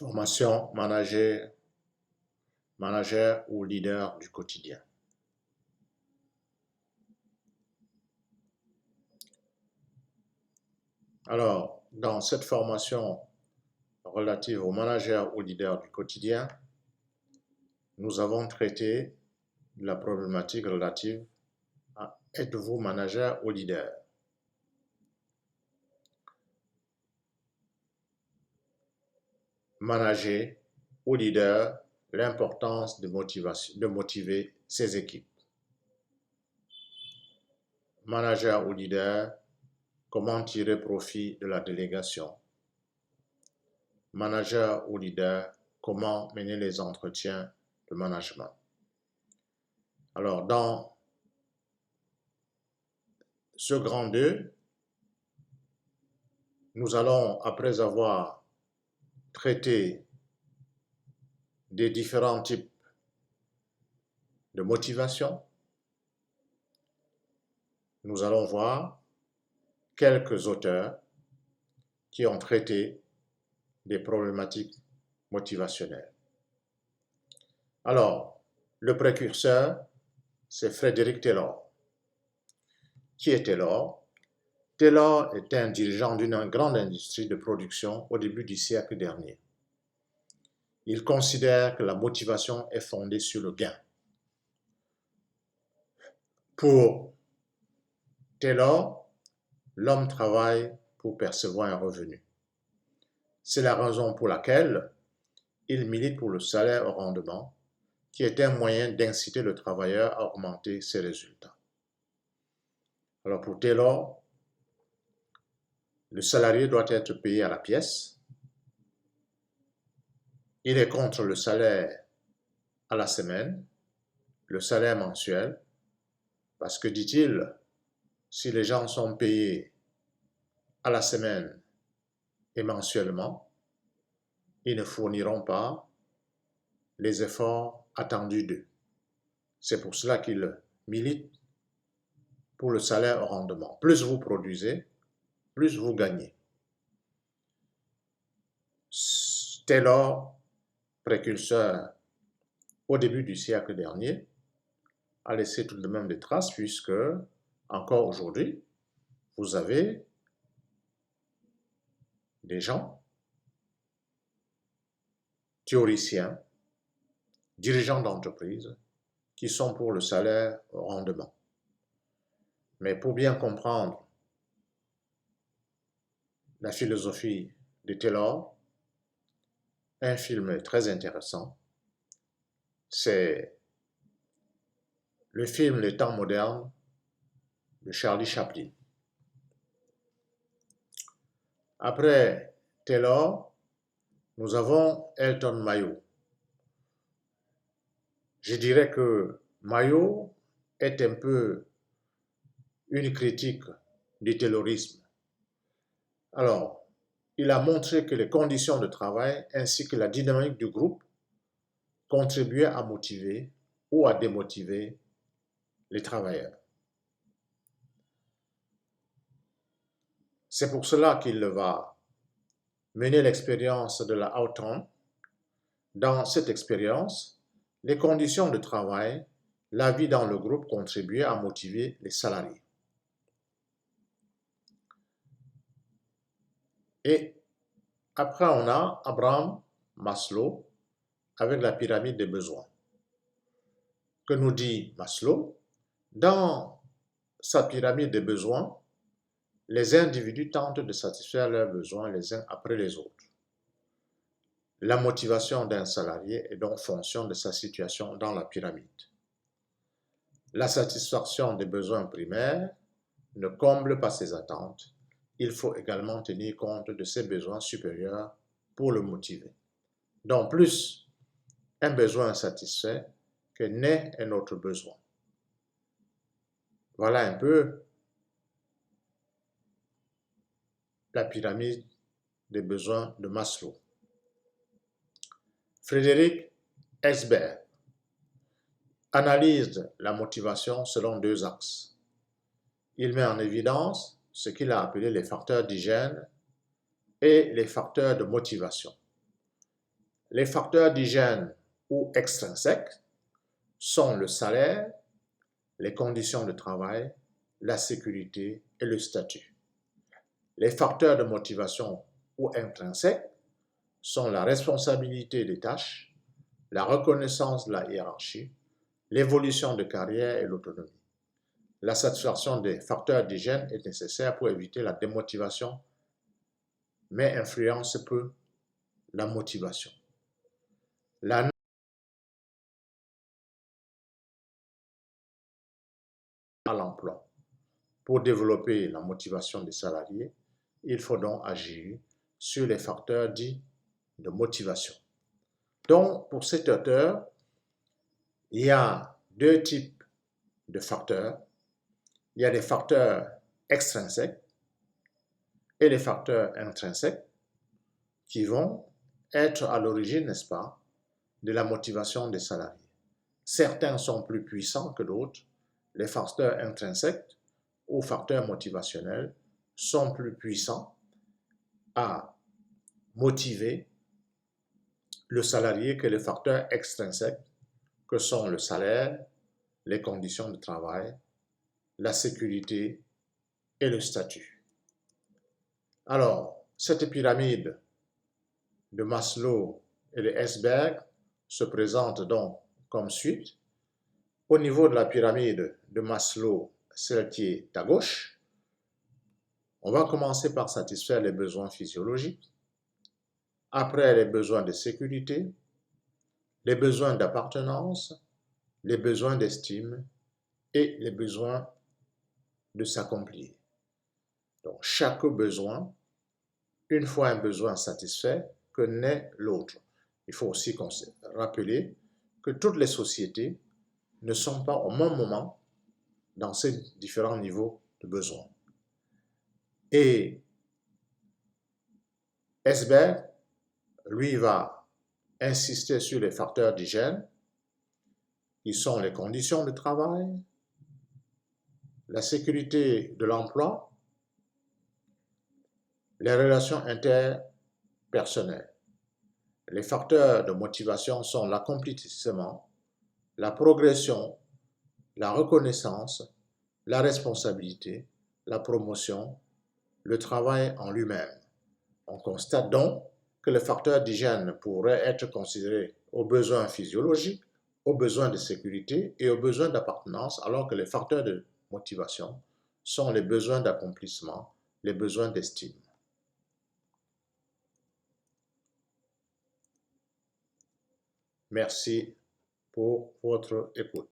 Formation manager ou leader du quotidien. Alors, dans cette formation relative au manager ou leader du quotidien, nous avons traité de la problématique relative à êtes-vous manager ou leader? Manager ou leader, l'importance de motiver ses équipes. Manager ou leader, comment tirer profit de la délégation. Manager ou leader, comment mener les entretiens de management. Alors, dans ce grand 2, nous allons, après avoir traité des différents types de motivation, nous allons voir quelques auteurs qui ont traité des problématiques motivationnelles. Alors, le précurseur, c'est Frédéric Taylor. Qui est Taylor? Taylor était un dirigeant d'une grande industrie de production au début du siècle dernier. Il considère que la motivation est fondée sur le gain. Pour Taylor, l'homme travaille pour percevoir un revenu. C'est la raison pour laquelle il milite pour le salaire au rendement, qui est un moyen d'inciter le travailleur à augmenter ses résultats. Alors pour Taylor, le salarié doit être payé à la pièce. Il est contre le salaire à la semaine, le salaire mensuel, parce que, dit-il, si les gens sont payés à la semaine et mensuellement, ils ne fourniront pas les efforts attendus d'eux. C'est pour cela qu'il milite pour le salaire au rendement. Plus vous produisez, plus vous gagnez. Taylor, précurseur au début du siècle dernier, a laissé tout de même des traces puisque, encore aujourd'hui, vous avez des gens, théoriciens, dirigeants d'entreprise, qui sont pour le salaire au rendement. Mais pour bien comprendre la philosophie de Taylor, un film très intéressant, c'est le film Les temps modernes de Charlie Chaplin. Après Taylor, nous avons Elton Mayo. Je dirais que Mayo est un peu une critique du taylorisme. Alors, il a montré que les conditions de travail ainsi que la dynamique du groupe contribuaient à motiver ou à démotiver les travailleurs. C'est pour cela qu'il va mener l'expérience de la Outram. Dans cette expérience, les conditions de travail, la vie dans le groupe contribuaient à motiver les salariés. Et après, on a Abraham Maslow avec la pyramide des besoins. Que nous dit Maslow? Dans sa pyramide des besoins, les individus tentent de satisfaire leurs besoins les uns après les autres. La motivation d'un salarié est donc fonction de sa situation dans la pyramide. La satisfaction des besoins primaires ne comble pas ses attentes. Il faut également tenir compte de ses besoins supérieurs pour le motiver. Donc, plus un besoin est satisfait que naît un autre besoin. Voilà un peu la pyramide des besoins de Maslow. Frédéric Esbert analyse la motivation selon 2 axes. Il met en évidence ce qu'il a appelé les facteurs d'hygiène et les facteurs de motivation. Les facteurs d'hygiène ou extrinsèques sont le salaire, les conditions de travail, la sécurité et le statut. Les facteurs de motivation ou intrinsèques sont la responsabilité des tâches, la reconnaissance de la hiérarchie, l'évolution de carrière et l'autonomie. La satisfaction des facteurs d'hygiène est nécessaire pour éviter la démotivation, mais influence peu la motivation. La à l'emploi. Pour développer la motivation des salariés, il faut donc agir sur les facteurs dits de motivation. Donc, pour cet auteur, il y a deux types de facteurs. Il y a les facteurs extrinsèques et les facteurs intrinsèques qui vont être à l'origine, n'est-ce pas, de la motivation des salariés. Certains sont plus puissants que d'autres. Les facteurs intrinsèques ou facteurs motivationnels sont plus puissants à motiver le salarié que les facteurs extrinsèques que sont le salaire, les conditions de travail, la sécurité et le statut. Alors, cette pyramide de Maslow et de Herzberg se présente donc comme suit. Au niveau de la pyramide de Maslow, celle qui est à gauche, on va commencer par satisfaire les besoins physiologiques, après les besoins de sécurité, les besoins d'appartenance, les besoins d'estime et les besoins de s'accomplir. Donc, chaque besoin, une fois un besoin satisfait, que naît l'autre. Il faut aussi rappeler que toutes les sociétés ne sont pas au même moment dans ces différents niveaux de besoins. Et Herzberg, lui, va insister sur les facteurs d'hygiène, qui sont les conditions de travail, la sécurité de l'emploi, les relations interpersonnelles. Les facteurs de motivation sont l'accomplissement, la progression, la reconnaissance, la responsabilité, la promotion, le travail en lui-même. On constate donc que les facteurs d'hygiène pourraient être considérés aux besoins physiologiques, aux besoins de sécurité et aux besoins d'appartenance, alors que les facteurs de motivation sont les besoins d'accomplissement, les besoins d'estime. Merci pour votre écoute.